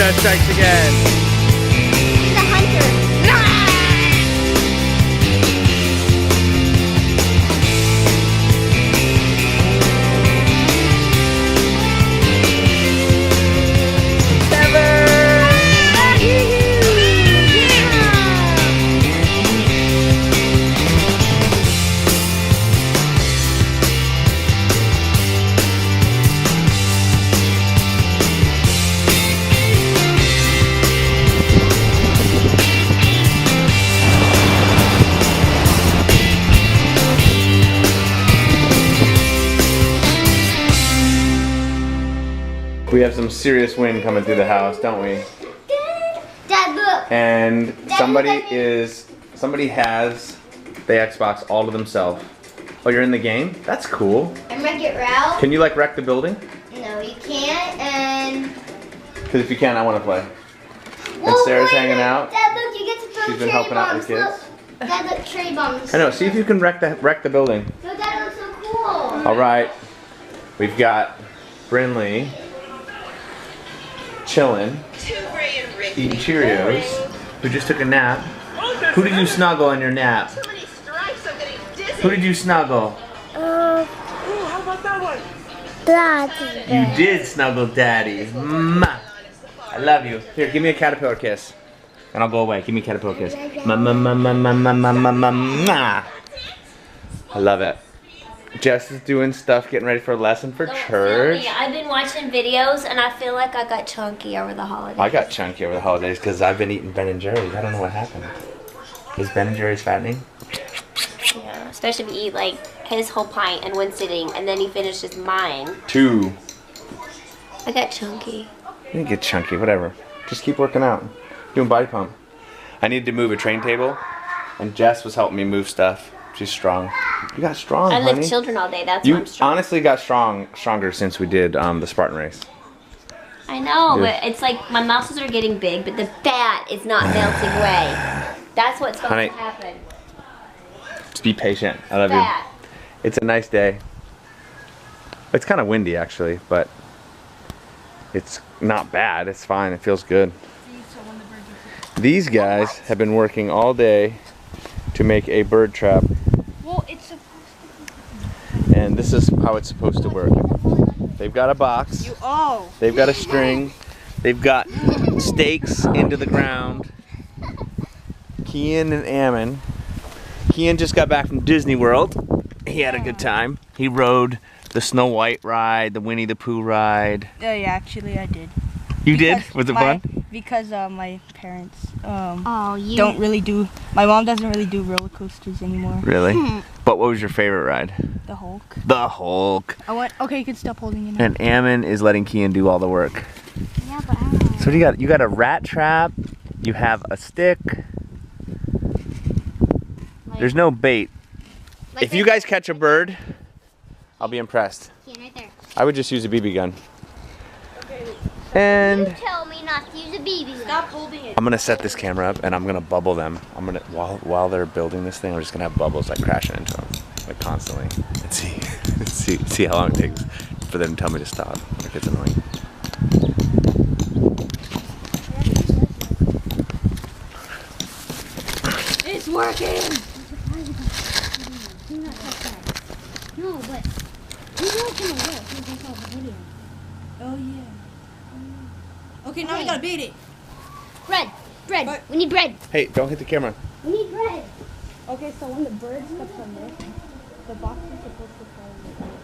Ninja strikes again. He's a hunter. We have some serious wind coming through the house, don't we? Dad, look. And somebody has the Xbox all to themselves. Oh, you're in the game? That's cool. And Wreck-It Ralph. Can you like wreck the building? No, you can't. And Because if you can, I want to play. Whoa, And Sarah's wait, hanging out. Dad, look, you get to throw She's been cherry helping out bombs. the kids. Look. Dad, look, cherry bombs. I know. See if you can wreck the building. No, Dad, looks so cool. All right. We've got Brynlee chilling, eating Cheerios. Who just took a nap? Who did you snuggle in your nap? Who did you snuggle? How about that one? Daddy. You did snuggle Daddy. Mwah. I love you. Here, give me a caterpillar kiss. And I'll go away. Give me a caterpillar kiss. Mwah. I love it. Jess is doing stuff, getting ready for a lesson for church. I've been watching videos and I feel like I got chunky over the holidays. I got chunky over the holidays because I've been eating Ben & Jerry's. I don't know what happened. Is Ben & Jerry's fattening? Yeah, especially if you eat like his whole pint in one sitting and then he finishes mine. 2. I got chunky. You didn't get chunky, whatever. Just keep working out. Doing body pump. I needed to move a train table and Jess was helping me move stuff. She's strong. You got strong, I honey. lift children all day, that's You why I'm strong. honestly got stronger since we did the Spartan race. I know, Good. but it's like my muscles are getting big, but the fat is not melting away. That's what's supposed Honey. to happen. Just be patient. I love Fat. you. It's a nice day. It's kind of windy actually, but it's not bad. It's fine. It feels good. These guys have been working all day to make a bird trap. Well, it's supposed And this is how it's supposed to work. They've got a box. They've got a string. They've got stakes into the ground. Kian and Ammon. Kian just got back from Disney World. He had a good time. He rode the Snow White ride, the Winnie the Pooh ride. yeah, actually I did. You did? Was it fun? Because my parents You. don't really do. My mom doesn't really do roller coasters anymore. Really? But what was your favorite ride? The Hulk. The Hulk. Okay, you can stop holding it now. And Ammon is letting Kian do all the work. Yeah, but I don't know. So what do you got? You got a rat trap. You have a stick. There's no bait. If you guys catch a bird, I'll be impressed. Right there. I would just use a BB gun. And You tell me not to use a BB gun. Stop holding it. I'm gonna set this camera up and I'm gonna bubble them. I'm gonna while they're building this thing, I'm just gonna have bubbles like crashing into them, like constantly. And see how long it takes for them to tell me to stop if it's annoying. It's working. Do not touch that. No, but you know it's gonna work. You can tell the video. Oh yeah. Okay, now we gotta beat it. Bread. But- We need bread. Hey, don't hit the camera. We need bread. Okay, so when the bird steps on this, the box is supposed to fall in the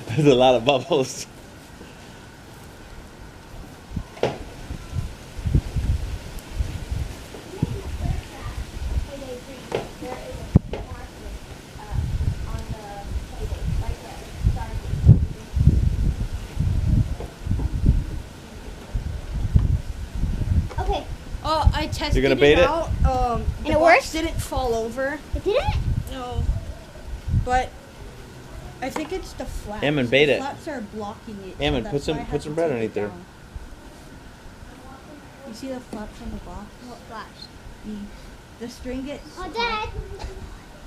There's a lot of bubbles. I tested You're gonna bait it? out. And The it box works? didn't fall over. It didn't? No. But I think it's the flaps. Ammon, bait the it. flaps are blocking it. Ammon, so put that's why I some have to bread take it underneath there. down. You see the flaps on the box? What flash? The string gets Oh, Dad!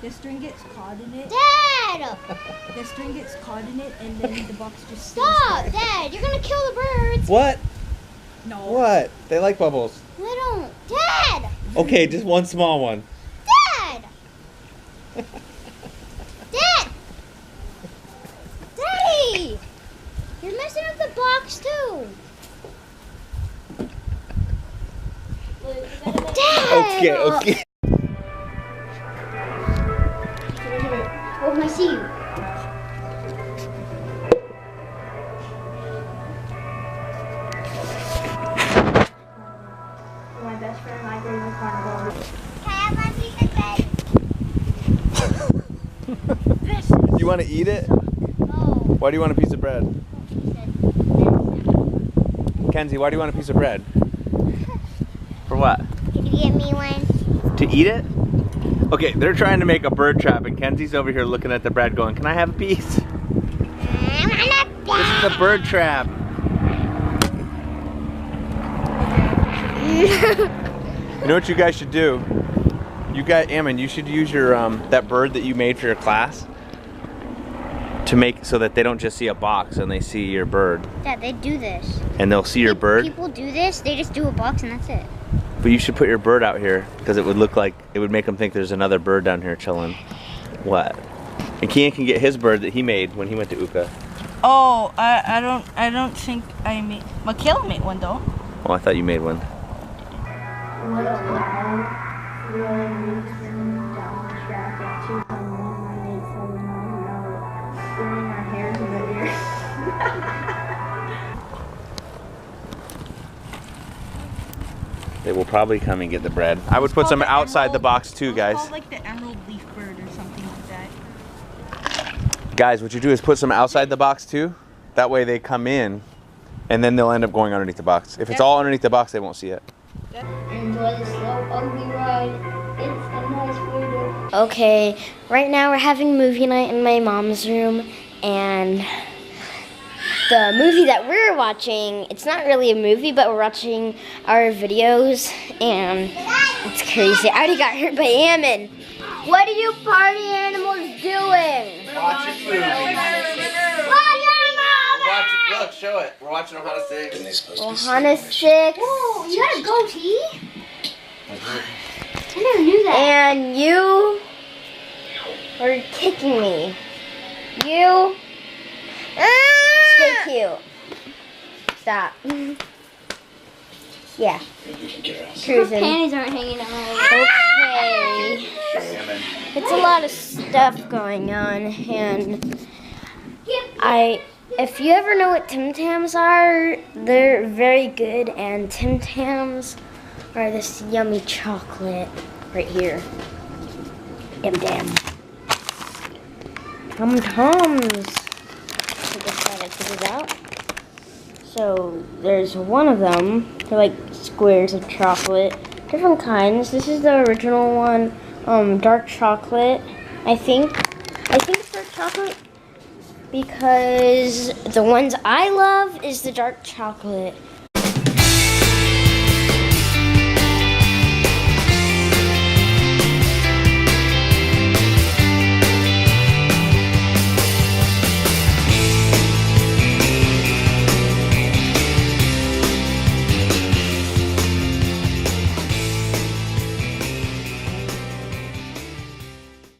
the string gets caught in it. Dad! The string gets caught in it, and then the box just stays Stop! there. Dad, you're gonna kill the birds! What? No. What? They like bubbles. They don't. Dad! Okay, just one small one. Dad! Dad! Daddy! You're messing up the box too! Dad! Okay. Oh, I see you. My best friend and I go to the carnival. Can I have my piece of bread? You want to eat it? No. Why do you want a piece of bread? Kenzie, why do you want a piece of bread? For what? Can you get me one? To eat it? Okay, they're trying to make a bird trap and Kenzie's over here looking at the bread going, can I have a piece? This is a bird trap. You know what you guys should do? You got Ammon, you should use your that bird that you made for your class to make so that they don't just see a box and they see your bird. Dad, they do this. And they'll see your bird. People do this, they just do a box and that's it. But you should put your bird out here because it would look like it would make them think there's another bird down here chilling. What? And Kian can get his bird that he made when he went to Uka. Oh, I don't think I made. Michaela made one though. Oh, I thought you made one. What a loud, really down the track at 2:09, pulling our hair to the ear. They will probably come and get the bread. I would put some outside the box too, guys. It's called like the emerald leaf bird or something like that. Guys, what you do is put some outside the box too. That way they come in and then they'll end up going underneath the box. If it's all underneath the box, they won't see it. Enjoy the slow, ugly ride. It's a nice way to... Okay, right now we're having movie night in my mom's room, and the movie that we're watching, it's not really a movie, but we're watching our videos, and it's crazy. I already got hurt by Ammon. What are you party animals doing? Watching movies. Look, show it. We're watching Ohana 6. Ohana 6. Oh, you got a goatee? I never knew that. And you are kicking me. You stay cute. Stop. Yeah. Cruising. Panties aren't hanging out. Okay. It's a lot of stuff going on, and if you ever know what Tim Tams are, they're very good, and Tim Tams are this yummy chocolate right here. Yum Dam. Tum Tums. I just gotta figure it out. So there's one of them. They're like squares of chocolate, different kinds. This is the original one, dark chocolate. I think it's dark chocolate because the ones I love is the dark chocolate,